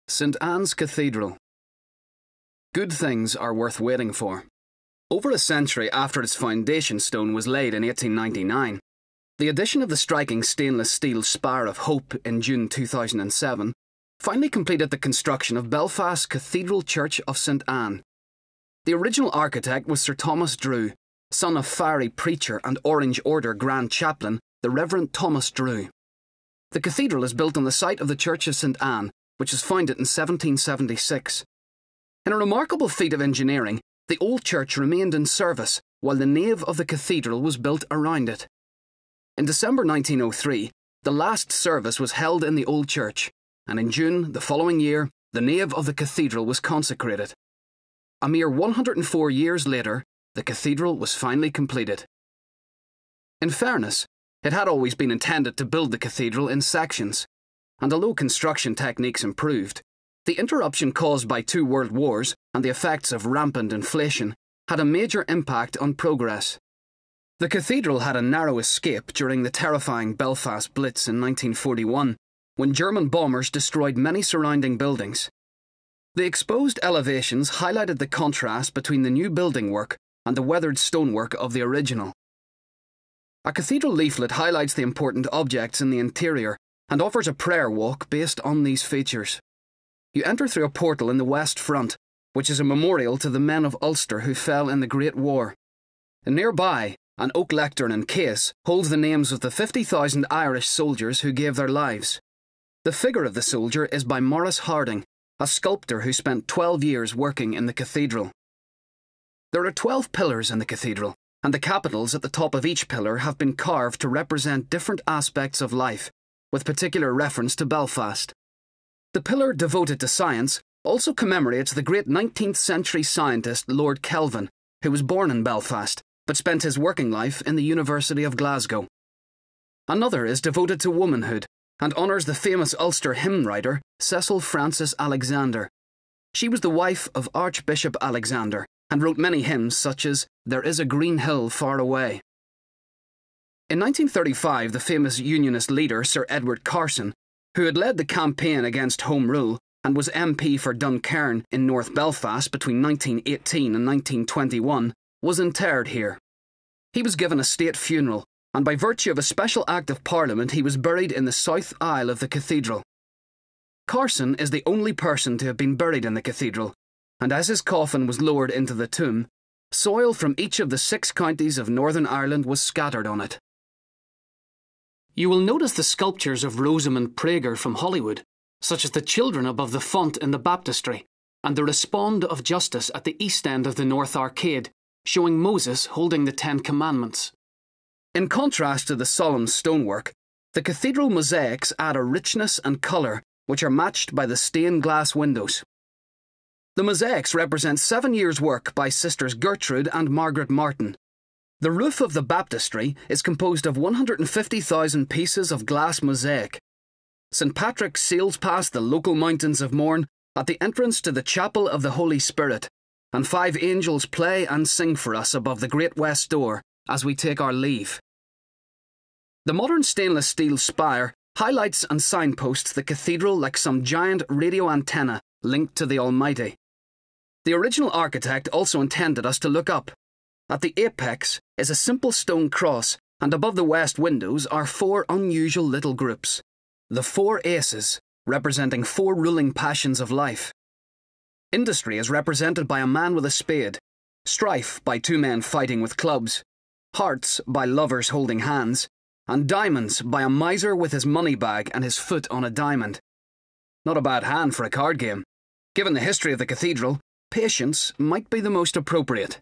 St Anne's Cathedral. Good things are worth waiting for. Over a century after its foundation stone was laid in 1899, the addition of the striking stainless steel Spire of Hope in June 2007 finally completed the construction of Belfast's Cathedral Church of St Anne. The original architect was Sir Thomas Drew, son of fiery preacher and Orange Order Grand Chaplain, the Reverend Thomas Drew. The cathedral is built on the site of the Church of St Anne, which was founded in 1776. In a remarkable feat of engineering, the old church remained in service while the nave of the cathedral was built around it. In December 1903, the last service was held in the old church, and in June the following year, the nave of the cathedral was consecrated. A mere 104 years later, the cathedral was finally completed. In fairness, it had always been intended to build the cathedral in sections, and although construction techniques improved, the interruption caused by 2 world wars and the effects of rampant inflation had a major impact on progress. The cathedral had a narrow escape during the terrifying Belfast Blitz in 1941, when German bombers destroyed many surrounding buildings. The exposed elevations highlighted the contrast between the new building work and the weathered stonework of the original. A cathedral leaflet highlights the important objects in the interior and offers a prayer walk based on these features. You enter through a portal in the west front, which is a memorial to the men of Ulster who fell in the Great War. And nearby, an oak lectern and case holds the names of the 50,000 Irish soldiers who gave their lives. The figure of the soldier is by Maurice Harding, a sculptor who spent 12 years working in the cathedral. There are 12 pillars in the cathedral, and the capitals at the top of each pillar have been carved to represent different aspects of life, with particular reference to Belfast. The pillar devoted to science also commemorates the great 19th century scientist Lord Kelvin, who was born in Belfast, but spent his working life in the University of Glasgow. Another is devoted to womanhood, and honours the famous Ulster hymn writer Cecil Frances Alexander. She was the wife of Archbishop Alexander, and wrote many hymns such as "There is a Green Hill Far Away." In 1935, the famous Unionist leader Sir Edward Carson, who had led the campaign against Home Rule and was MP for Duncairn in North Belfast between 1918 and 1921, was interred here. He was given a state funeral, and by virtue of a special Act of Parliament he was buried in the south aisle of the cathedral. Carson is the only person to have been buried in the cathedral, and as his coffin was lowered into the tomb, soil from each of the 6 counties of Northern Ireland was scattered on it. You will notice the sculptures of Rosamund Prager from Hollywood, such as the children above the font in the baptistry, and the Respond of Justice at the east end of the North Arcade, showing Moses holding the 10 Commandments. In contrast to the solemn stonework, the cathedral mosaics add a richness and colour which are matched by the stained glass windows. The mosaics represent 7 years' work by Sisters Gertrude and Margaret Martin. The roof of the baptistry is composed of 150,000 pieces of glass mosaic. St Patrick sails past the local mountains of Mourne at the entrance to the Chapel of the Holy Spirit, and 5 angels play and sing for us above the great west door as we take our leave. The modern stainless steel spire highlights and signposts the cathedral like some giant radio antenna linked to the Almighty. The original architect also intended us to look up. At the apex is a simple stone cross, and above the west windows are 4 unusual little groups. The 4 aces, representing 4 ruling passions of life. Industry is represented by a man with a spade, strife by 2 men fighting with clubs, hearts by lovers holding hands, and diamonds by a miser with his money bag and his foot on a diamond. Not a bad hand for a card game. Given the history of the cathedral, patience might be the most appropriate.